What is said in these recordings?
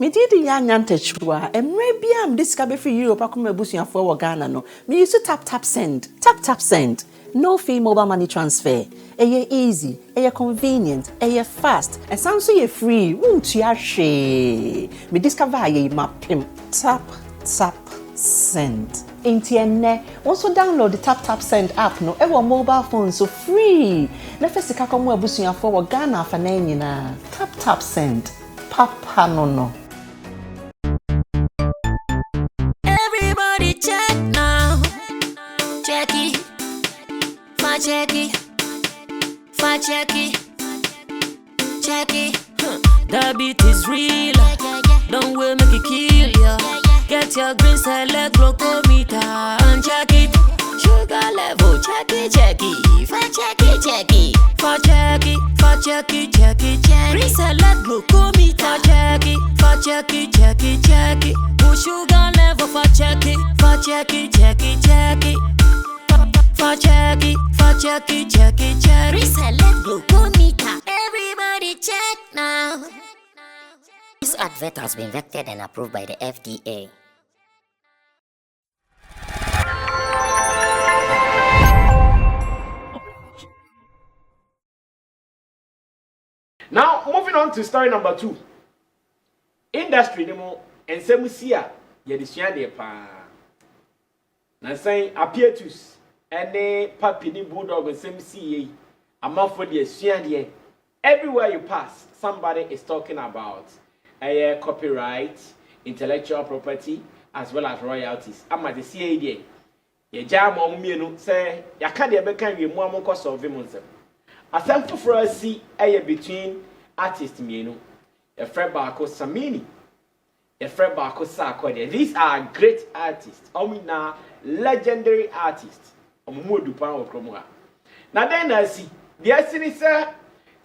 Me did Yanyante Chua, and maybe I'm discovered for you, Pakuma Busia for Ghana. No, me used to tap send, tap send. No fee mobile money transfer. Eye easy, eye convenient, eye fast, and sounds so free. Won't you share? Me discover ye mapim. Tap send. Intienne, also download the tap send app no ever mobile phone so free. Na fesika komo abusuya for Ghana fa na nyina. Tap send. Papa no. Everybody check now. Check it. Check it. The beat is real. Don't wait, make it kill ya. Get your green select glucometer and check it. Sugar level, check it. Check it. Green select glucometer. Check it. Put sugar level for check it. Reselect glucometer. Everybody check now. This advert has been vetted and approved by the FDA. Now, moving on to story number 2. Industry demo and Samusia, Yedishia de Pa. Now saying Apietus, and a puppy bulldog and Samusia, a month for the Shian. Everywhere you pass, somebody is talking about copyright, intellectual property, as well as royalties. I'm at the CAD. Ye jam on me, say, ya can't ever can be more cost of him. A sample for us see between artists, a friend Barco Samini, a friend Barco Sarkodie. These are great artists, now legendary artists. Now then I see, the essence sir,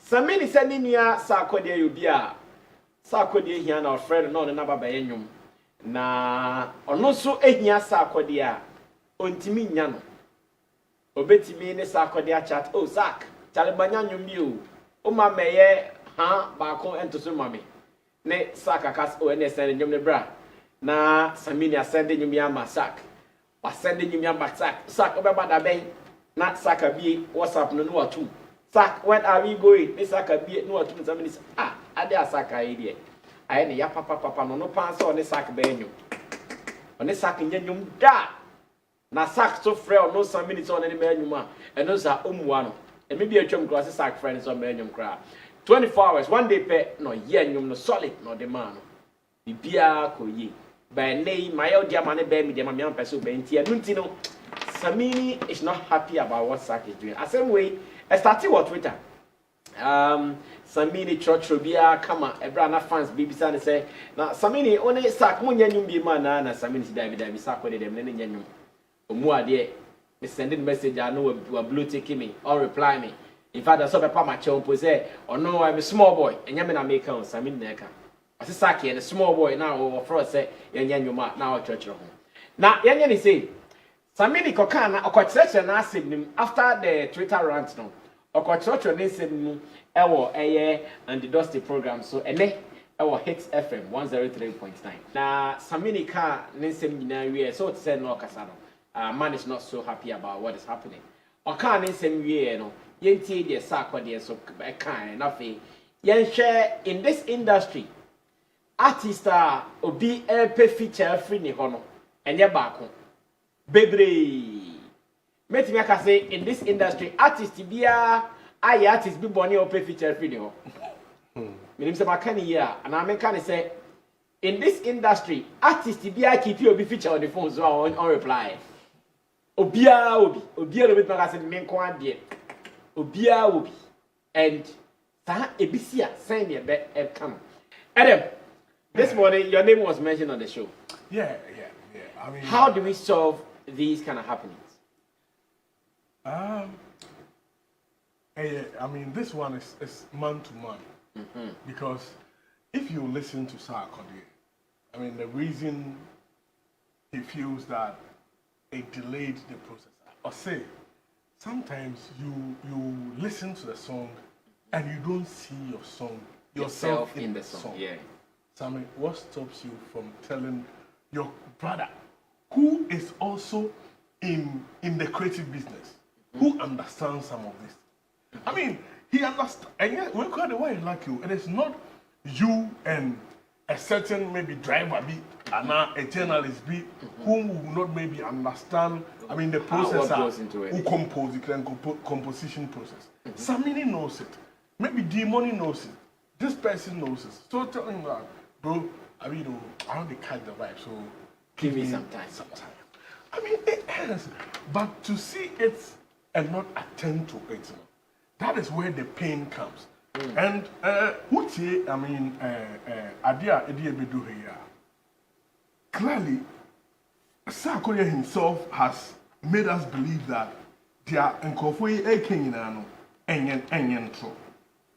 Samini sending you Sarkodie you be a Sarkodie here and our friend no number by enyum. Na ono so ehia Sarkodie ontimi nya no. Obetimi ne Sarkodie chat oh Sak Talibanya nyumbi o ma meye ha ba ko entoso mame ne Sak akas o ne send nyum ne bra na Samini asend nyum ya ma Sak wa send nyum ya ba Sak obeba da ben na Sak abi WhatsApp no no atum Sak when are we going ne Sak abi no atum Samini ade asaka ide aye ne ya papa no pan so ne Sak be nyum one Sak nyum da na Sak so frɛ no Samini so ne be nyum a eno sa omuwa no e me bi atwam class Sak friends so be nyum kra 24 hours one day pe no ye nyum no solid no de man no bibia ko yi by nay my old diamond be me de ma me am person be ntia no nti no Samini is not happy about what Sak is doing. The same way I started with Twitter. Samini Chotrobia kama Ebrana fans BBC and say na Samini only Sak munya nyum bi man na Samini David Sarkodie dem ne nyum omu ade me sending message I know we blue ticking me or reply me. In fact I saw papa my chompo say oh no I'm a small boy enya me na make on Samini neka ase Sak and a small boy now or for say yenya nyuma now church ho na yenya ni say Samini kokana okochreche na asem after the Twitter rant no okochreche na asem ewo and the Dusty program so ene ewo Hits FM 103.9 na Samini ka nsem nyina wie so to say no kasa no man is not so happy about what is happening oka nsem wie no yentie de Sarkodie so kan na fe yen share in this industry artist obi pe feature free ni ho no enye baako bebre metimi aka say in this industry artist bia aye artist bi boni o pe feature free ni ho menim say makani here and I mean can say in this industry artist bia keep you obi feature on the phone so on reply obia no bit maka say me nko ade obia obi and ta ebisia send e be come Adam this morning your name was mentioned on the show. Yeah. I mean, how do we solve these kind of happenings? I mean, this one is man to man. Because if you listen to Sarkodie, I mean, the reason he feels that it delayed the process, or say, sometimes you listen to the song and you don't see yourself in the song. Yeah. Sammy, what stops you from telling your brother, who is also in the creative business, who understands some of this? I mean, he understands, and yet we call the way like you. It is not you and a certain maybe driver be and a journalist be whom will not maybe understand. I mean, the process who compose the composition process. Samini knows it. Maybe D-Money knows it. This person knows it. So tell him that, bro. I mean, I want to catch the vibe. So give me some time. I mean, it has, but to see it and not attend to it, that is where the pain comes. And what I mean, Adia Ediabedu here. Clearly, Sarkodie himself has made us believe that they are Nkofwe Ekenyano Enyen Tro.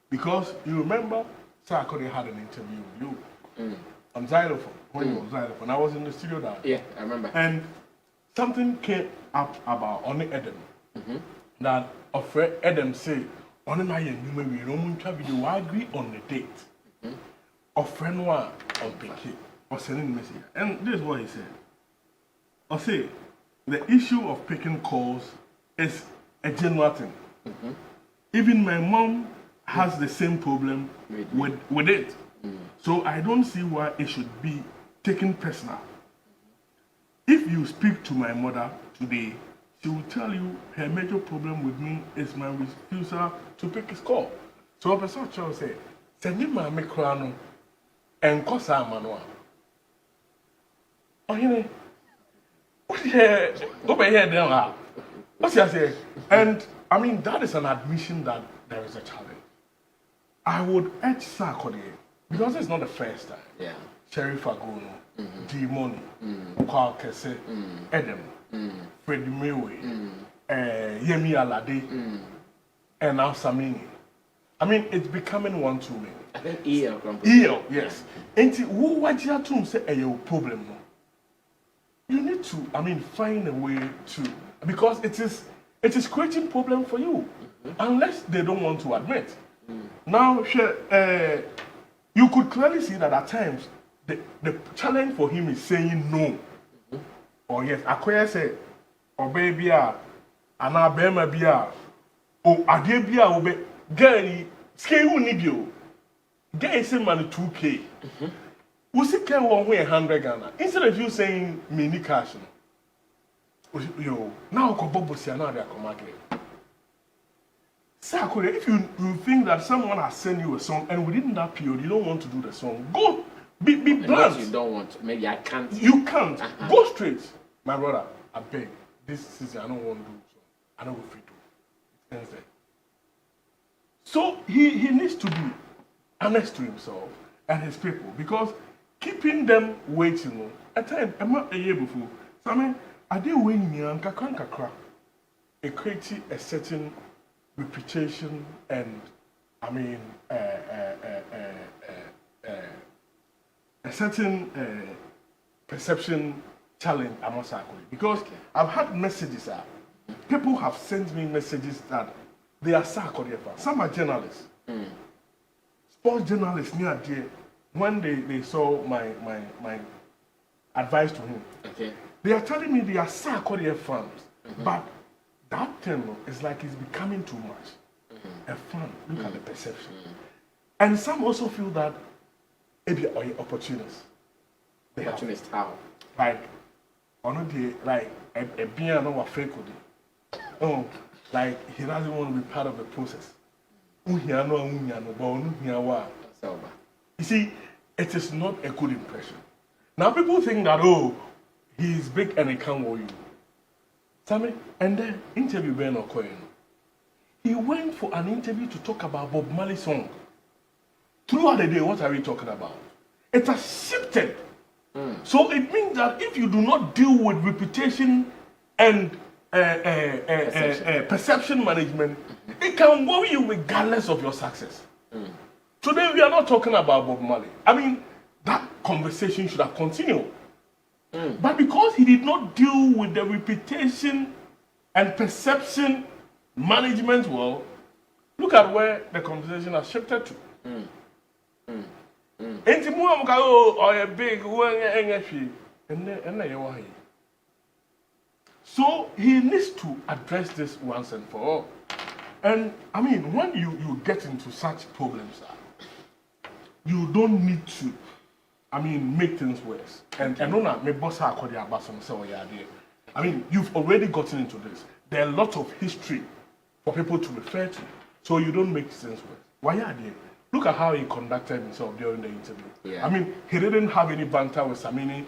Because you remember, Sarkodie had an interview with you on xylophone, when you were on xylophone. I was in the studio now. Yeah, I remember. And something came up about Oni Edem. That Ofre Edem said, Oni na ye nyume we no video, I agree on the date. Ofre no on Peke or sending message. And this is what he said. I say the issue of picking calls is a general thing. Even my mom has the same problem with it. So I don't see why it should be taken personal. If you speak to my mother today, she will tell you her major problem with me is my refusal to pick his call. So Professor Charles said, "Send him my microphone and cosa manual." Oh, you know, what here? Over here, then, what's he say? And I mean, that is an admission that there is a challenge. I would urge Sarkodie, because it's not the first time. Yeah. Sheriff Agono, D-Money, Kwal Kese, Edem, Freddie Mewe, Yemi Alade, and now Samini. I mean, it's becoming one too many. I think EL. Yes. And what you have to say a problem, no? You need to, I mean, find a way to, because it is creating problem for you, unless they don't want to admit. Now, you could clearly see that at times the challenge for him is saying no, or yes. Akoya say, or baby, and our bema bia, or adebia, or be girl, scale who need you. Get some money 2K. We see can 100 Ghana. Instead of you saying mini cash, yo, now Kobobo see another market. Sarkodie, if you think that someone has sent you a song and within that period you don't want to do the song, go be blunt. You don't want, maybe I can't. You can't. Go straight. My brother, I beg. This season I don't want to do so. I don't go free to. It ends there. So he needs to be honest to himself and his people, because keeping them waiting at times, I'm not a year before. So I mean, I did win kakra. It creates a certain reputation and I mean a certain perception challenge among Sarkodie, because I've had messages people have sent me messages that they are Sarkodie fans. Some are journalists, sports journalists near there. When they saw my advice to him, they are telling me they are Sarkodie fans, but that thing is like it's becoming too much. A fan, look at the perception. And some also feel that maybe are opportunists. Opportunist how? Like, like a piano or fake. Oh, like he doesn't want to be part of the process. You see, it is not a good impression. Now people think that, oh, he's big and he can't woo you. Sammy, and then interview Ben Okoye. He went for an interview to talk about Bob Marley's song. Throughout the day, what are we talking about? It has shifted. So it means that if you do not deal with reputation and perception management, it can worry you regardless of your success. Today we are not talking about Bob Marley. I mean, that conversation should have continued. But because he did not deal with the reputation and perception management well, look at where the conversation has shifted to. Enti mu am ka oh a big one enyefi. And you want. So he needs to address this once and for all. And I mean, when you get into such problems, you don't need to, I mean, make things worse. And my boss Sarkodie about some say, yeah, I mean, you've already gotten into this. There are lots of history for people to refer to, so you don't make things worse. Why are they? Look at how he conducted himself during the interview. Yeah. I mean, he didn't have any banter with Samini,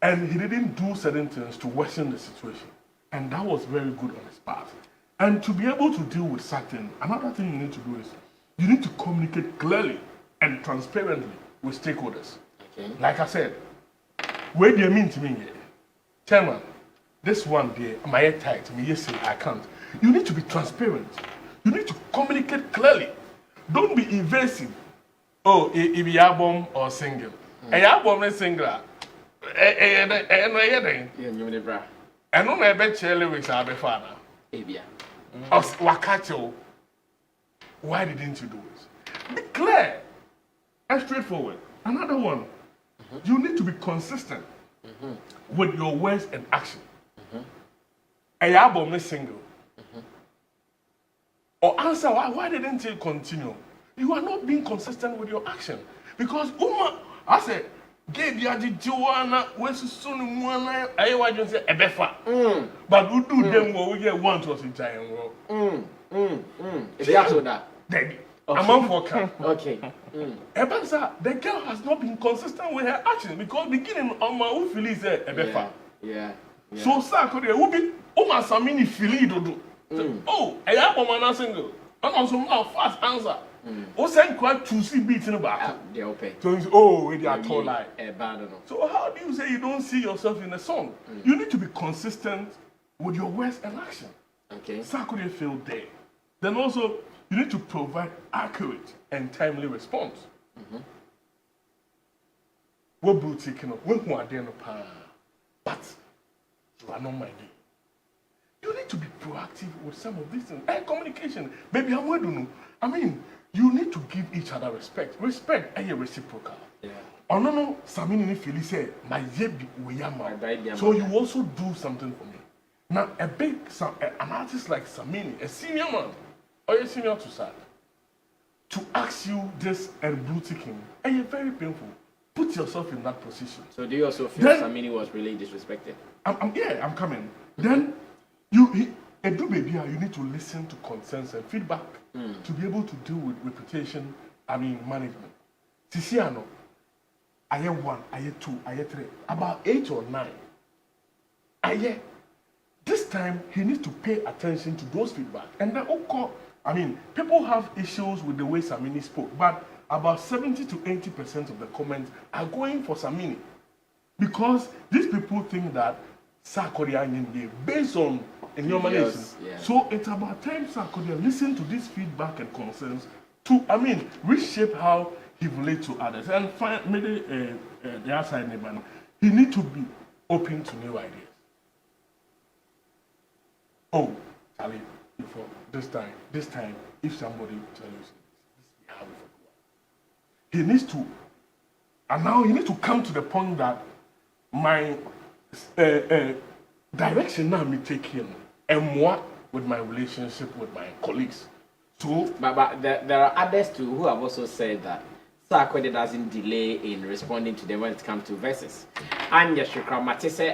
and he didn't do certain things to worsen the situation. And that was very good on his part. And to be able to deal with certain, another thing you need to do is you need to communicate clearly and transparently with stakeholders. Okay. Like I said, where do you mean to me? Chairman, this one day, my head tight, me yes, I can't. You need to be transparent. You need to communicate clearly. Don't be evasive. Oh, if you album or single. A album is single. And on a bet lyrics are before now. Wakacho, why didn't you do it? Be clear and straightforward. Another one, you need to be consistent with your words and action. A album is single. Or answer why didn't you continue? You are not being consistent with your action. Because I said, Gave Yaji Joanna, when soon one I want to say a befa. But we do them what we get one to us in giant world. Is that so that? Daddy. I'm on for car. Okay. Ebansa, the girl has not been consistent with her action because beginning on my own feelings a befa. Yeah. So Sarkodie will be my Samini fili do. Oh, I have a man single. And also now fast answer. What's that quite to see beats in the back? They're open. So, they are tall like. So So how do you say you don't see yourself in a song? You need to be consistent with your words and action. okay. Sarkodie failed there. Then also, you need to provide accurate and timely response. What boutique, when who are there, but you are not my day. You need to be proactive with some of these things. And communication, baby, I'm waiting. I mean, you need to give each other respect. Respect and reciprocal. Yeah. Oh no, Samini ni feel say my yebi uyama. So you also do something for me. Now an artist like Samini, a senior man, or a senior to Sark, to ask you this and blue ticking, and you're very painful. Put yourself in that position. So do you also feel Samini was really disrespected? I'm coming. Then you need to listen to concerns and feedback to be able to deal with reputation, management. Tisiano, I hear 1, I hear 2, I hear 3, about 8 or 9. This time he needs to pay attention to those feedback. And then, people have issues with the way Samini spoke, but about 70 to 80% of the comments are going for Samini. Because these people think that Sarkodie based on in your management. Yeah. So it's about time Sarkodie listen to this feedback and concerns to, reshape how he relates to others and find maybe the outside neighbor. He needs to be open to new ideas. Oh, Charlie, before this time, if somebody tells you this is how we forget. He needs to, and now he needs to come to the point that my direction now me take him and what with my relationship with my colleagues. So, but there are others too who have also said that Sarkodie doesn't delay in responding to them when it comes to verses. Anya Shukra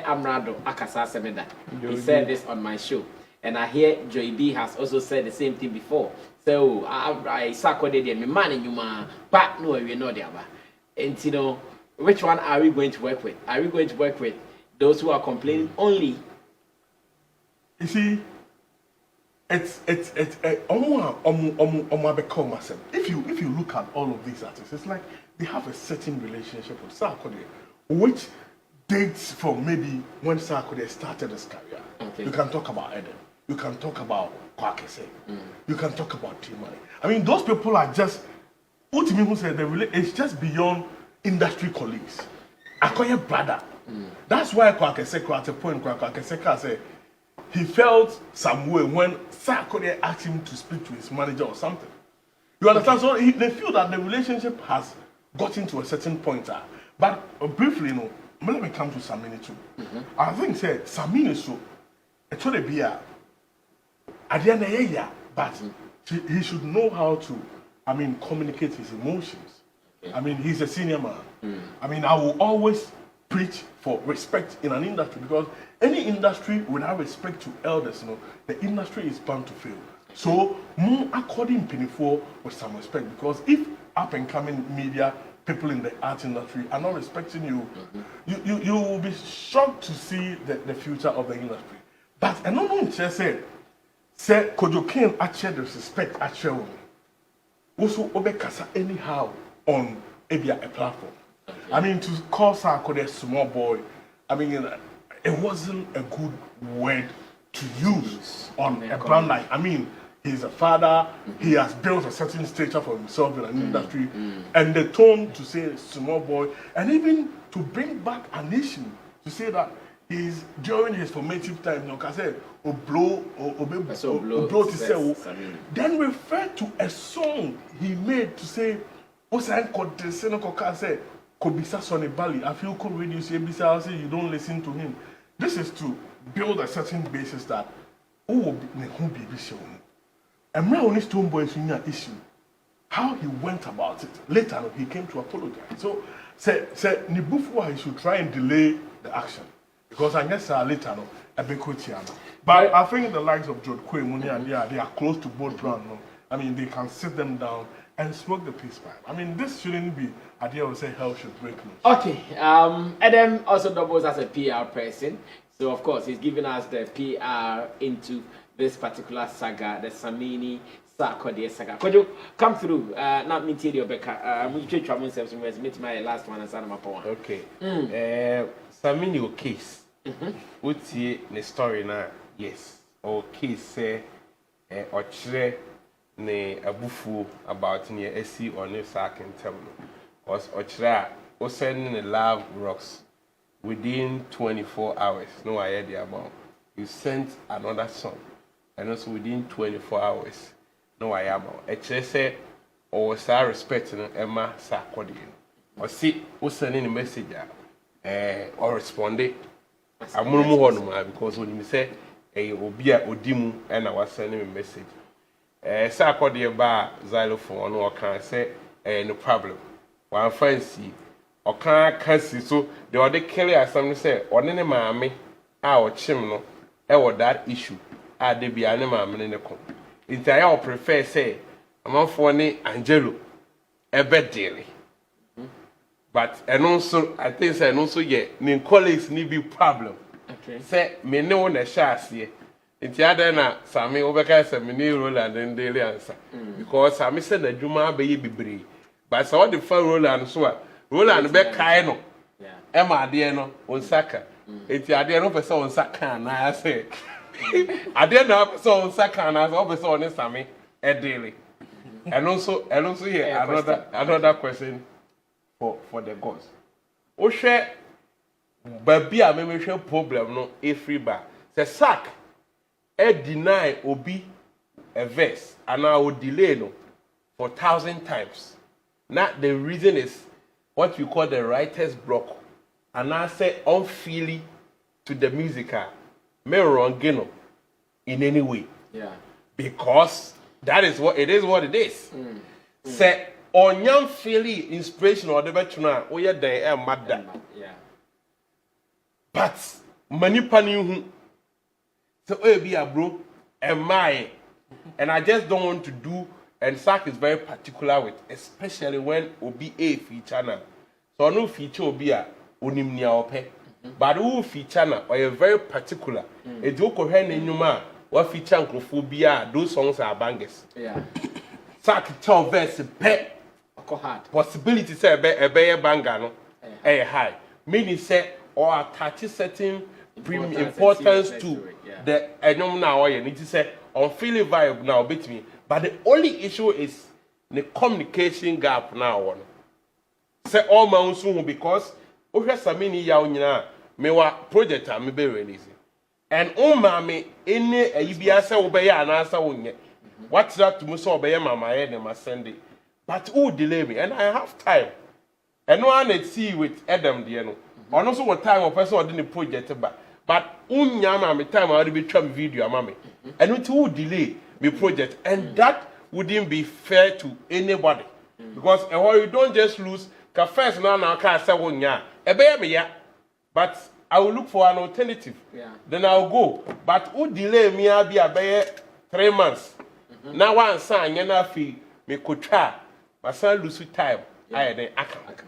Amrado Akasa Semeda. He said this on my show. And I hear Joy B has also said the same thing before. So I Sarkodie me man and you ma but no we know there. And which one are we going to work with? Are we going to work with those who are complaining only? You see, if you look at all of these artists, it's like they have a certain relationship with Sarkodie, which dates from maybe when Sarkodie started his career. Okay. You can talk about Eden. You can talk about Kwakese. You can talk about T-Money. Those people are just, who said it's just beyond industry colleagues. I call you brother. That's why Kwakese said he felt some way when Sarkodie asked him to speak to his manager or something. You understand? So they feel that the relationship has gotten to a certain point. But briefly, let me come to Samini too. I think say Samini so it should be at the end of the year, but he should know how to, communicate his emotions. He's a senior man. I will always preach for respect in an industry because any industry without respect to elders, the industry is bound to fail. So, according to with some respect, because if up and coming media people in the art industry are not respecting you, you will be shocked to see the future of the industry. But I don't know what say Kojokin actually the respect actually also obekasa anyhow on a platform. To call Sarkodie a small boy, it wasn't a good word to use on a brand like, he's a father, he has built a certain stature for himself in an industry, and the tone to say small boy, and even to bring back a nation to say that he's during his formative time, then refer to a song he made to say, Kobisa Sonny Bali, I feel cool radio say you don't listen to him. This is to build a certain basis that who be shown. And now only Stone Boy is in an issue. How he went about it. Later he came to apologize. So say Nibufwa he should try and delay the action. Because I guess later a big But I think the likes of Jod Kwe Muni and they are close to both ground. They can sit them down and smoke the peace pipe. This shouldn't be idea would say hell should break loose. Okay. Adam also doubles as a PR person. So of course he's giving us the PR into this particular saga, the Samini Sarkodie saga. Could you come through? Not me tell you Becca. We change from ourselves to meet my last one and my point. Okay. Samini case. What's the story now? Yes. Or case say or ne abufu about near SC or ne sack in terminal. Was Ochra was sending the love rocks within 24 hours. No idea about. You sent another song, and also within 24 hours. No idea about. Ochra said, or was I respecting Emma Sarkodie? Or see, was sending a message or responding. I'm more because when you say a obia odimu and I was sending a message. Sarkodie ba xylophone or can say no problem. One fancy or can't see so the other Kelly as some say or any mammy our chimno or that issue at the Biana mammy in the com. It's I prefer say I'm for any Angelo a bed daily. But and also I think and also yet nin colleagues need be problem. Okay. Say me no one a chassis. It's the other na Sammy overcast Samini role and then daily answer. Because Sammy said the Juma baby bree. But so the fun Roland so Roland be kaino. Emma Diano on Saka. It's the idea of a son on Saka and I say. I didn't have a son on Saka and I was on Sammy a daily. And also here another question for the gods. O share baby a membership problem no a free bar. Say sack deny obi a verse and I will delay no for 1,000 times. Now the reason is what we call the writer's block, and I say unfeeling to the musical, may wrong in any way. Yeah. Because that is what it is. What it is. Say on young feeling inspiration or the veteran, oh yeah, they are mad. Yeah. But manipulating so be a bro and my, and I just don't want to do. And Sack is very particular with, especially when Obi a feature now. So no feature Obi a unimnia ope, but who feature now or very particular. A joke of hen in your man, what feature Uncrophobia, those songs are bangers. Yeah. Sack tell verse pet possibility say a bear bangano, a high. Meaning say or attach certain importance to the enom now or you need to say on feeling vibe now between. But the only issue is the communication gap now. Say all my own soon because we have Samini yaw me wa project me be releasing. And me any a ibia say obey an answer wonye. What's that to me so obey mama and my Sunday. But who delay me and I have time. And no one see with Adam Diano. Or also what time of person or didn't project but unyama me time I already be trying video mammy. And it would delay me project. And that wouldn't be fair to anybody. Because you don't just lose first now can't say one ya. But I will look for an alternative. Yeah. Then I'll go. But who delay me I'll be a 3 months. Now one son yana fee me could try. My son lose time. I then account.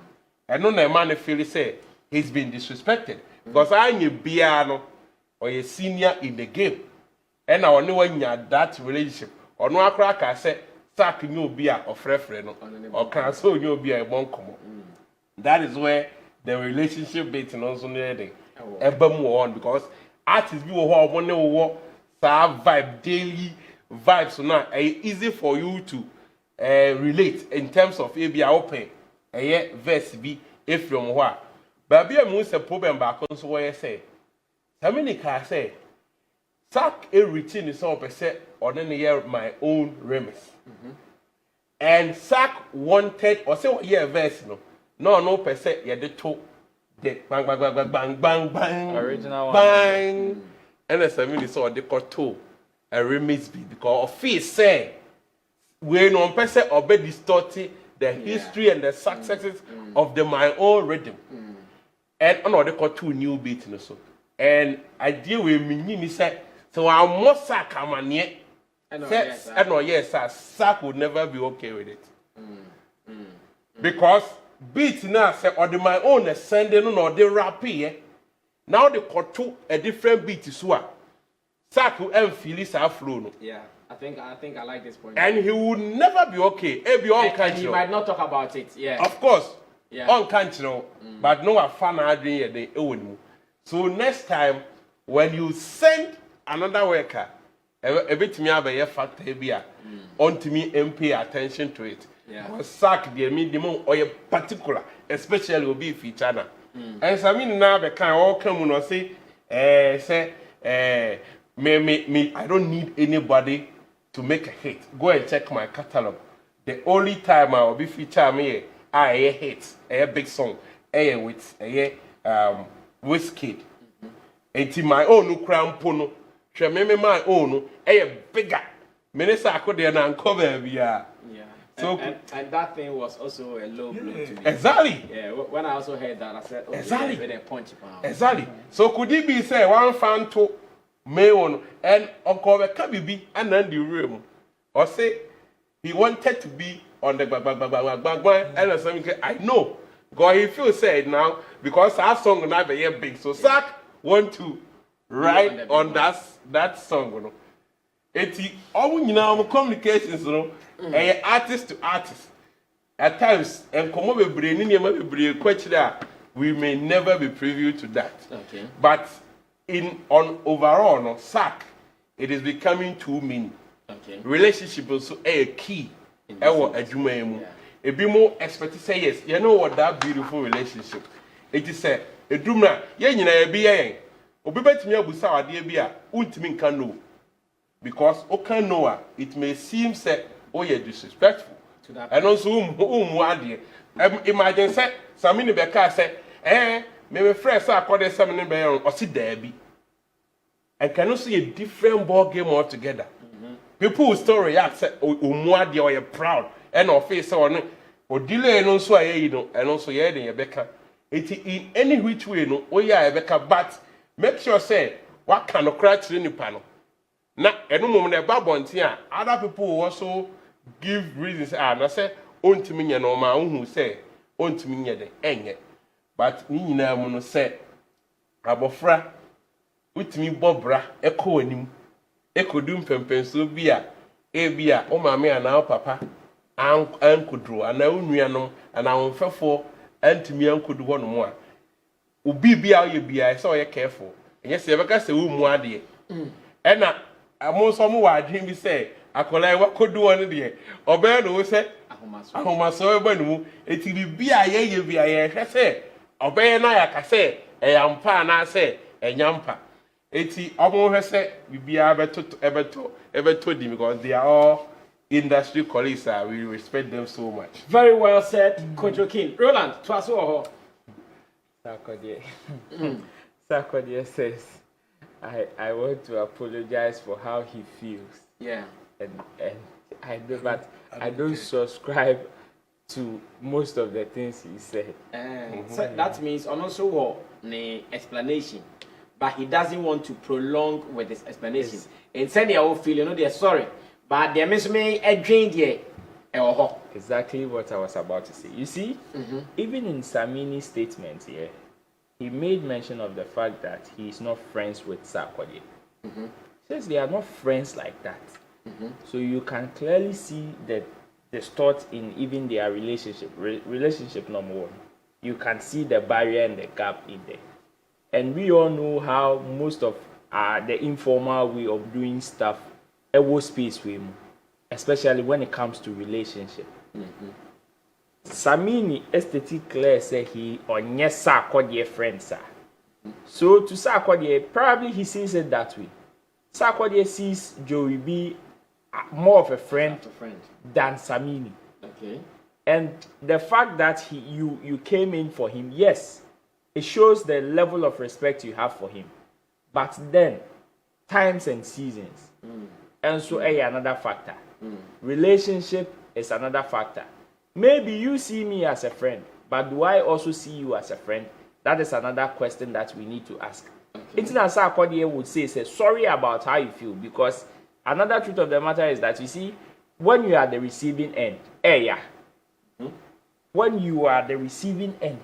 And no man feel say he's been disrespected. Because I knew Biano or a senior in the game. And I know when you that relationship. Or no crack I said sack you be a or friend or cancel you be a bon common. That is where the relationship bit and also needing ever more on because artists you who want to work vibe daily vibes so now easy for you to relate in terms of maybe open a verse be if from what but be a most problem back on so where say Samini can say sack a routine is all per se or then hear my own remix and sack wanted or say what year verse no per se yeah the two the bang bang bang bang bang bang original bang one. And as Samini saw the cut two a remix beat because of face say we no per se obey distorted the history and the successes of the my own rhythm and another cut two new beat in so and I deal with me say so I must sack am near and yes sack would never be okay with it because beat now say or the my own sending or the rap here now the cut to a different beat is what sack will feel his flow no. Yeah, I think I like this point. And he would never be okay. And he might not talk about it. Yeah. Of course. Yeah. Unconscionable. But no fan adrenaline they own. So next time when you send another worker, a bit me have a factor here on to me and pay attention to it. Yeah. Sack the minimum or a particular, especially will be feature. And Samini now the kind all come and say me I don't need anybody to make a hit. Go and check my catalog. The only time I will be feature me I hit a big song with a Wizkid. And my own crown pono. She my own a bigger. Minister could then uncover via. Yeah. So and that thing was also a low blow to me. Exactly. Yeah. When I also heard that, I said, "Oh, exactly." With a punch pound. Exactly. So could it be say one fan to me on and Uncle Kabibi and then the room, or say he wanted to be on the bang and something I know. God, he feels sad now because our song now be big. So Sack want to write on that song, you know. It's all now communications, you know, artist to artist. At times, and come over brain question that we may never be privy to that. Okay. But on overall, no, Sack, it is becoming too mean. Okay. Relationship also a key. A bit more expect to say yes. You know what that beautiful relationship. It is a drummer. Yeah, be a Obibet me abusa dear beer, ultimate can know. Because can know it may seem said, oh, you're disrespectful to that. And also, imagine said, Samini Becca said, maybe fresh I call it Samini Bayon or sit there be. And can you see a different ball game altogether? People will still react, say, oh, you're proud, and or face on or delay and also and also yeah, Becca. It in any which way, no, oh, yeah, Becca, but make sure say, what kind of crutch in the panel? Now, at no moment about Bontia, other people will also give reasons. And I say, on to me, and no man who say, on to me, the end. But me now, say, Abofra, with me, Bobra, echo him. Eko dum pempen so bia ebia o mama ya na papa ankudro ana onuanom ana onfefo antimi ankudu ho no mo a obi bia ye bia so ye careful enye se beka se wo mu ade ena amonso mo wa adwen bi se akola wa kodu won de obe no se ahomaso eba no mu eti bia ye bia ye hwe se obe na ya ka se eyampa na se enyampa. Eti omo hwese bibia ebeto dim because they are all industry colleagues are. We respect them so much. Very well said, Coach Okin. Roland, to us all. Sarkodie. Sarkodie says, I want to apologize for how he feels. Yeah. And I do, but I don't subscribe to most of the things he said. So that means also what the explanation, but he doesn't want to prolong with his explanation. Yes. And send their own feel, they're sorry, but they miss me a drain here. Exactly what I was about to say. You see, even in Samini's statement here, he made mention of the fact that he is not friends with Sarkodie. Says they are not friends like that. So you can clearly see the distort in even their relationship. Relationship number one. You can see the barrier and the gap in there. And we all know how most of the informal way of doing stuff, was space with him, especially when it comes to relationship. Samini aesthetic clear say he on yes Sarkodie friend sir. So to Sarkodie, probably he sees it that way. Sarkodie sees Joey B more of a friend than Samini. Okay. And the fact that you came in for him, yes, it shows the level of respect you have for him. But then, times and seasons, and so another factor. Relationship is another factor. Maybe you see me as a friend, but do I also see you as a friend? That is another question that we need to ask. It's not Sarkodie would say sorry about how you feel, because another truth of the matter is that you see, when you are the receiving end, when you are the receiving end,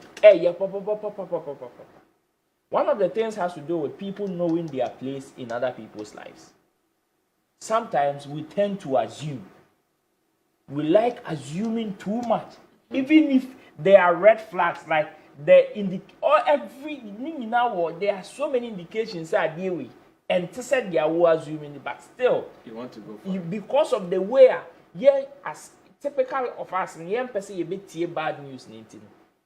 one of the things has to do with people knowing their place in other people's lives. Sometimes we tend to assume. We like assuming too much, even if there are red flags, like there are so many indications that deal with, and to say they are assuming, but still You want to go for it. because of the way, as typical of us, and person a bit bad news,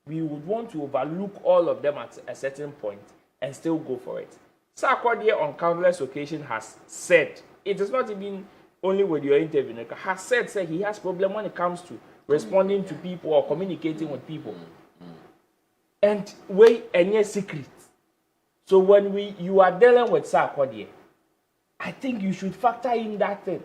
we would want to overlook all of them at a certain point and still go for it. Sarkodie on countless occasions has said, it is not even only with your interview, has said he has problem when it comes to responding to people or communicating with people. And wait, any secret. So when you are dealing with Sarkodie, I think you should factor in that thing.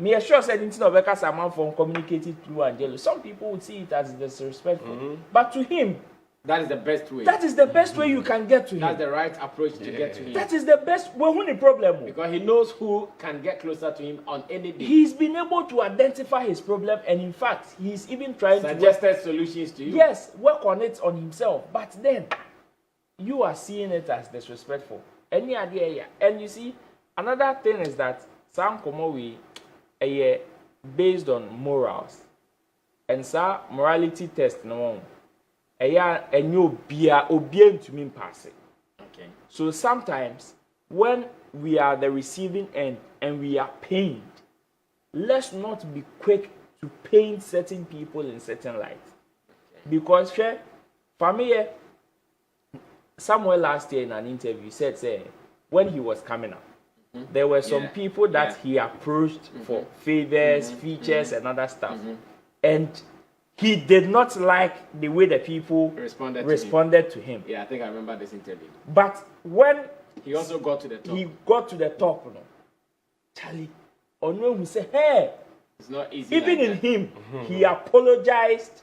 Me sure said anything of a man from communicating through Angelo. Some people would see it as disrespectful, but to him, that is the best way. that is the best way you can get to him. That's the right approach to get to him. That is the best. Well, when the problem, Because he knows who can get closer to him on any day. he's been able to identify his problem, and in fact, he's even trying to Suggested solutions to you. yes, work on it on himself. But then, you are seeing it as disrespectful. Any idea? And you see, another thing is that some Komowi, based on morals, and some morality test no. And you be obedient to me pass it. Okay. So sometimes when we are the receiving end and we are pained, let's not be quick to paint certain people in certain light. Because for me, somewhere last year in an interview said when he was coming up, there were some people that he approached for favors, features, and other stuff. And he did not like the way the people responded to him. Yeah, I think I remember this interview. But when He also got to the top. he got to the top, Charlie, Ono who said, hey, It's not easy. even like in that. him, he apologized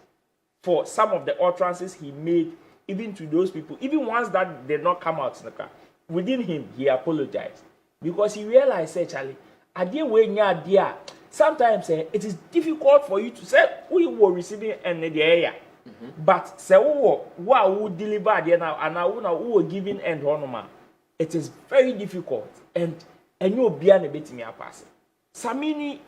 for some of the utterances he made, even to those people, even ones that did not come out in the car. Within him, he apologized because he realized, Charlie, sometimes it is difficult for you to say we were receiving and the area. But say who deliver there now and now who were giving end on, it is very difficult and you be an bit me a pass. Samini,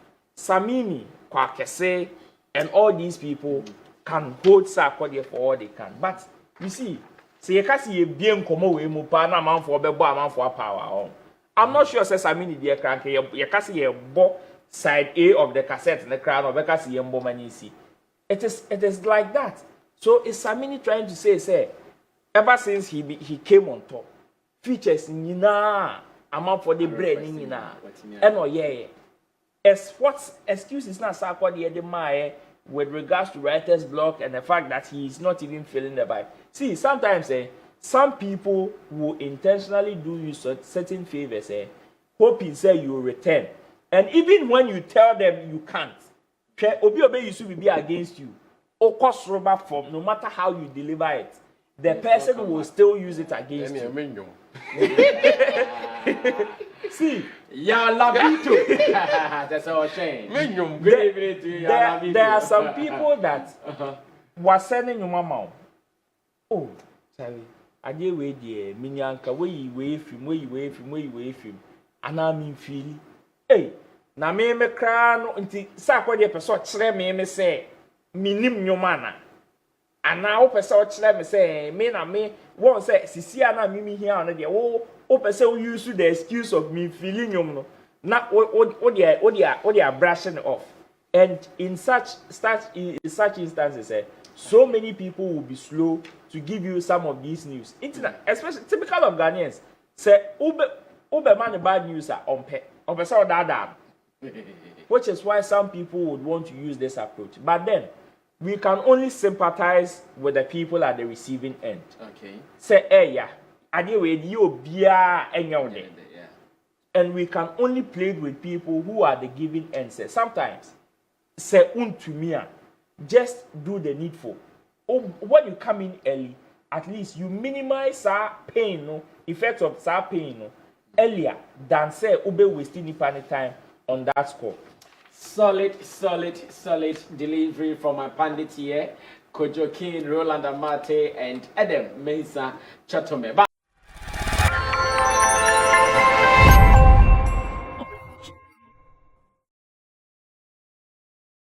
Kwakese, and all these people can hold Sarkodie for all they can. But you see you can see a bien come away mupana man for bebo man for power. I'm not sure say Samini dear crank you can see a bo side A of the cassette in the crown of because he see. It is like that. So is Samini trying to say ever since he came on top, features nina amount for the brain nina and what excuses now Sarkodie the with regards to writer's block and the fact that he is not even feeling the vibe. See, sometimes some people will intentionally do you certain favors, hoping say you will return. And even when you tell them you can't, Obi used to be against you. Or cost rubber form, no matter how you deliver it, the person will still use it against you. See, Labito. That's our shame. There are some people that were sending you mama. Oh, sorry. I did wait there. Minyanka, where you wait film. And I mean, feel. Hey, na me cry until Sarkodie person chere me say, minim nyomana. And now person chere me say, me na me won say sisi ana mimi here on there. Oh, person use the excuse of me feeling nyom. Now, what they are brushing off. And in such instances, so many people will be slow to give you some of these news. Internet, especially typical of Ghanaians, say Ube man bad news are on that. Which is why some people would want to use this approach. But then we can only sympathize with the people at the receiving end. Okay. Say, hey, yeah, and we can only plead with people who are the giving end. Say, sometimes, say, untumia, just do the needful. When you come in early, at least you minimize our pain, no effects of our pain, no, earlier than say ube wasting any time on that score. Solid delivery from my Pundits here, Kojo King, Roland Amate, and Adam Mensah Chatome.